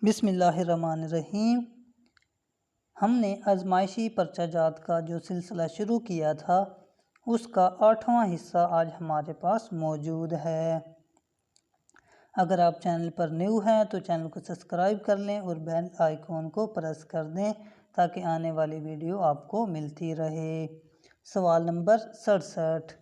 بسم اللہ الرحمن الرحیم۔ ہم نے آزمائشی پرچہ جات کا جو سلسلہ شروع کیا تھا اس کا 8واں حصہ آج ہمارے پاس موجود ہے۔ اگر آپ چینل پر نیو ہیں تو چینل کو سبسکرائب کر لیں اور بیل آئیکن کو پریس کر دیں تاکہ آنے والی ویڈیو آپ کو ملتی رہے۔ سوال نمبر 67۔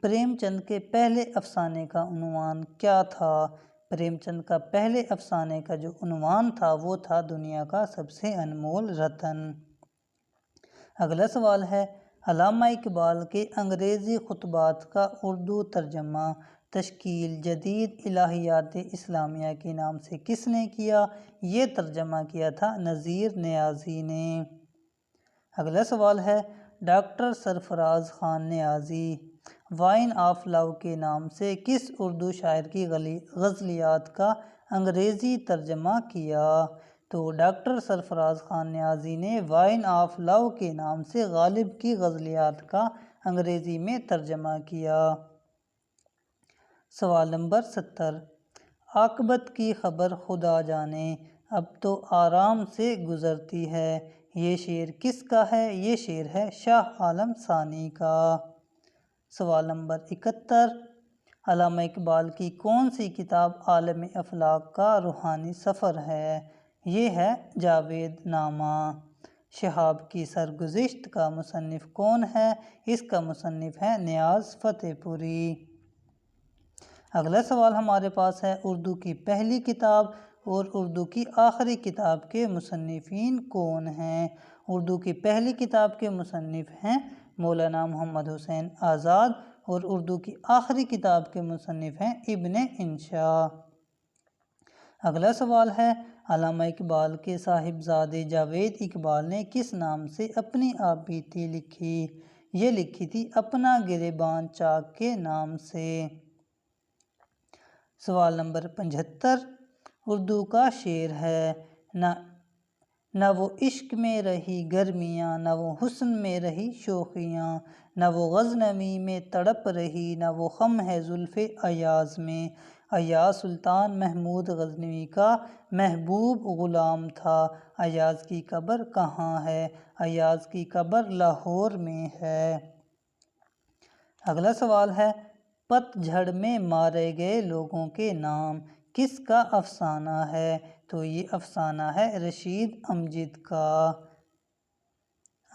پریم چند کے پہلے افسانے کا عنوان کیا تھا؟ پریم چند کا پہلے افسانے کا جو عنوان تھا وہ تھا دنیا کا سب سے انمول رتن۔ اگلا سوال ہے، علامہ اقبال کے انگریزی خطبات کا اردو ترجمہ تشکیل جدید الہیات اسلامیہ کے نام سے کس نے کیا؟ یہ ترجمہ کیا تھا نذیر نیازی نے۔ اگلا سوال ہے، doctor Sarfaraz Khan Niazi wine of love کے نام سے کس اردو شاعر کی غزلیات کا انگریزی ترجمہ کیا؟ تو ڈاکٹر سرفراز خان نیازی نے وائن آف لو کے نام سے غالب کی غزلیات کا انگریزی میں ترجمہ کیا۔ سوال نمبر 70۔ عاقبت کی خبر خدا جانے اب تو آرام سے گزرتی ہے، یہ شعر کس کا ہے؟ یہ شعر ہے شاہ عالم ثانی کا۔ سوال نمبر 71۔ علامہ اقبال کی کون سی کتاب عالم افلاک کا روحانی سفر ہے؟ یہ ہے جاوید نامہ۔ شہاب کی سرگزشت کا مصنف کون ہے؟ اس کا مصنف ہے نیاز فتح پوری۔ اگلا سوال ہمارے پاس ہے، اردو کی پہلی کتاب اور اردو کی آخری کتاب کے مصنفین کون ہیں؟ اردو کی پہلی کتاب کے مصنف ہیں مولانا محمد حسین آزاد اور اردو کی آخری کتاب کے مصنف ہیں ابن انشا۔ اگلا سوال ہے، علامہ اقبال کے صاحبزادے جاوید اقبال نے کس نام سے اپنی آپ بیتی لکھی؟ یہ لکھی تھی اپنا گریباں چاک کے نام سے۔ سوال نمبر 75۔ اردو کا شعر ہے، نہ وہ عشق میں رہی گرمیاں، نہ وہ حسن میں رہی شوخیاں، نہ وہ غزنوی میں تڑپ رہی، نہ وہ خم ہے زلف ایاز میں۔ ایاز سلطان محمود غزنوی کا محبوب غلام تھا۔ ایاز کی قبر کہاں ہے؟ ایاز کی قبر لاہور میں ہے۔ اگلا سوال ہے، پت جھڑ میں مارے گئے لوگوں کے نام کس کا افسانہ ہے؟ تو یہ افسانہ ہے رشید امجد کا۔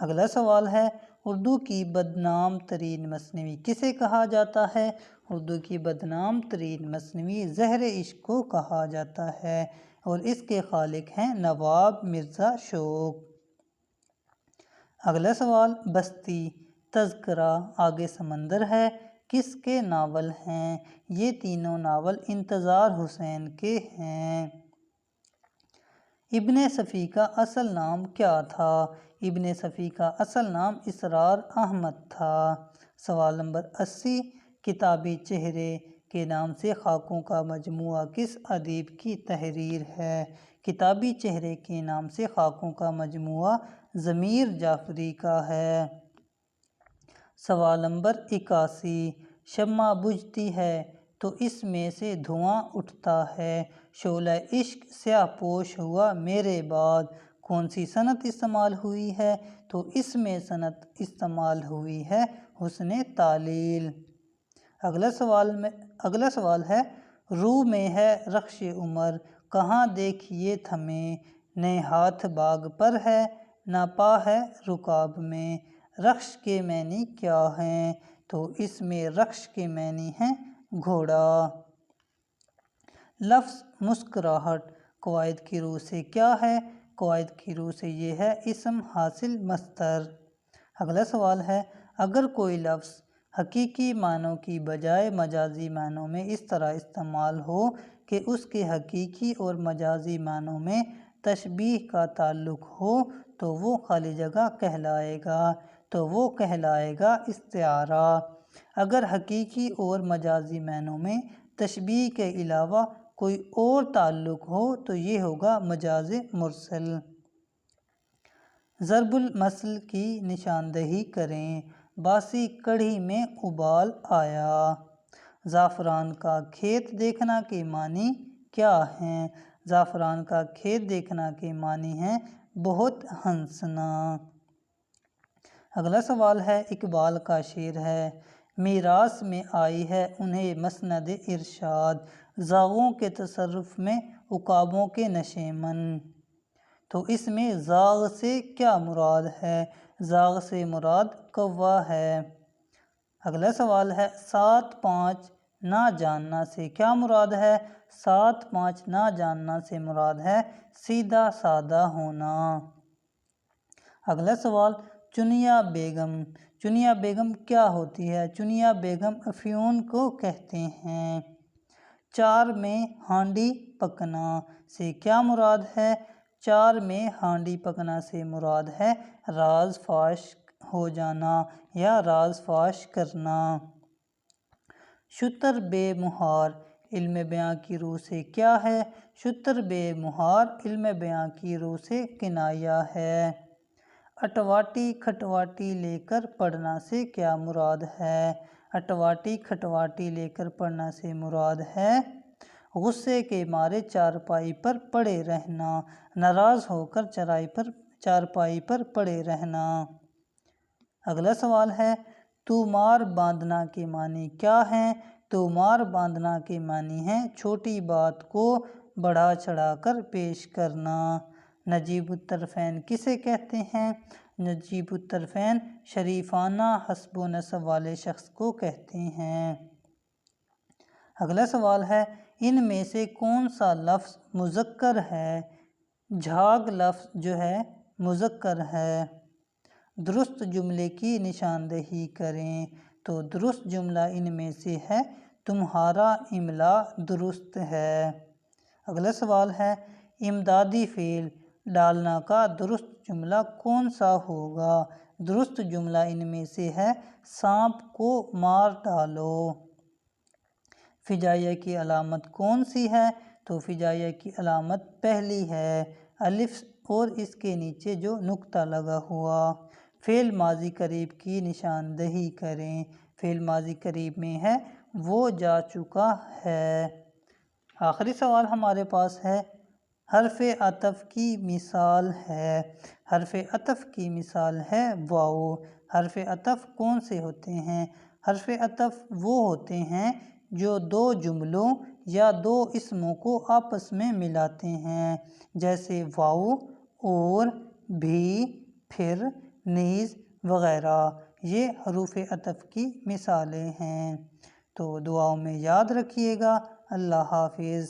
اگلا سوال ہے، اردو کی بدنام ترین مثنوی کسے کہا جاتا ہے؟ اردو کی بدنام ترین مثنوی زہر عشق کو کہا جاتا ہے اور اس کے خالق ہیں نواب مرزا شوق۔ اگلا سوال، بستی، تذکرہ، آگے سمندر ہے کس کے ناول ہیں؟ یہ تینوں ناول انتظار حسین کے ہیں۔ ابن صفی کا اصل نام کیا تھا؟ ابن صفی کا اصل نام اسرار احمد تھا۔ سوال نمبر 80۔ کتابِ چہرے کے نام سے خاکوں کا مجموعہ کس ادیب کی تحریر ہے؟ کتابِ چہرے کے نام سے خاکوں کا مجموعہ ضمیر جعفری کا ہے۔ سوال نمبر 81۔ شمع بجھتی ہے تو اس میں سے دھواں اٹھتا ہے، شعلہ عشق سیاہ پوش ہوا میرے بعد، کون سی صنعت استعمال ہوئی ہے؟ تو اس میں صنعت استعمال ہوئی ہے حسن تعلیل۔ اگلا سوال ہے، رو میں ہے رخش عمر کہاں دیکھیے تھمے، نہ ہاتھ باغ پر ہے نہ پا ہے رکاب میں، رخش کے معنی کیا ہیں؟ تو اس میں رخش کے معنی ہیں گھوڑا۔ لفظ مسکراہٹ قواعد کی روح سے کیا ہے؟ قواعد کی روح سے یہ ہے اسم حاصل مصدر۔ اگلا سوال ہے، اگر کوئی لفظ حقیقی معنوں کی بجائے مجازی معنوں میں اس طرح استعمال ہو کہ اس کے حقیقی اور مجازی معنوں میں تشبیہ کا تعلق ہو تو وہ خالی جگہ کہلائے گا، تو وہ کہلائے گا استعارہ۔ اگر حقیقی اور مجازی معنوں میں تشبیہ کے علاوہ کوئی اور تعلق ہو تو یہ ہوگا مجاز مرسل۔ ضرب المثل کی نشاندہی کریں۔ باسی کڑھی میں ابال آیا۔ زعفران کا کھیت دیکھنا کے معنی کیا ہیں؟ زعفران کا کھیت دیکھنا کے معنی ہیں بہت ہنسنا۔ اگلا سوال ہے، اقبال کا شعر ہے، میراث میں آئی ہے انہیں مسند ارشاد، زاغوں کے تصرف میں عقابوں کے نشیمن۔ تو اس میں زاغ سے کیا مراد ہے؟ زاغ سے مراد کوا ہے۔ اگلا سوال ہے، 7-5 نہ جاننا سے کیا مراد ہے؟ 7-5 نہ جاننا سے مراد ہے سیدھا سادہ ہونا۔ اگلا سوال، چنیا بیگم، چنیا بیگم کیا ہوتی ہے؟ چنیا بیگم افیون کو کہتے ہیں۔ 4 میں ہانڈی پکنا سے کیا مراد ہے؟ 4 میں ہانڈی پکنا سے مراد ہے راز فاش ہو جانا یا راز فاش کرنا۔ شتر بے مہار علم بیاں کی روح سے کیا ہے؟ شتر بے مہار علم بیاں کی روح سے کنایا ہے۔ اٹواٹی کھٹواٹی لے کر پڑھنا سے کیا مراد ہے؟ اٹواٹی کھٹواٹی لے کر پڑھنا سے مراد ہے غصے کے مارے چارپائی پر پڑے رہنا، ناراض ہو کر چارپائی پر پڑے رہنا۔ اگلا سوال ہے، تومار باندھنا کے معنی کیا ہیں؟ تومار باندھنا کے معنی ہیں چھوٹی بات کو بڑھا چڑھا کر پیش کرنا۔ نجیب الطرفین کسے کہتے ہیں؟ نجیب الطرفین شریفانہ حسب و نسب والے شخص کو کہتے ہیں۔ اگلا سوال ہے، ان میں سے کون سا لفظ مذکر ہے؟ جھاگ لفظ جو ہے مذکر ہے۔ درست جملے کی نشاندہی کریں۔ تو درست جملہ ان میں سے ہے، تمہارا املا درست ہے۔ اگلا سوال ہے، امدادی فعل ڈالنا کا درست جملہ کون سا ہوگا؟ درست جملہ ان میں سے ہے، سانپ کو مار ڈالو۔ فجائیہ کی علامت کون سی ہے؟ تو فجائیہ کی علامت پہلی ہے، الف اور اس کے نیچے جو نقطہ لگا ہوا۔ فعل ماضی قریب کی نشاندہی کریں۔ فعل ماضی قریب میں ہے، وہ جا چکا ہے۔ آخری سوال ہمارے پاس ہے، حرف عطف کی مثال ہے۔ حرف عطف کی مثال ہے واو۔ حرف عطف کون سے ہوتے ہیں؟ حرف عطف وہ ہوتے ہیں جو 2 جملوں یا 2 اسموں کو آپس میں ملاتے ہیں، جیسے واو اور، بھی، پھر، نیز وغیرہ۔ یہ حروف عطف کی مثالیں ہیں۔ تو دعاؤں میں یاد رکھیے گا۔ اللہ حافظ۔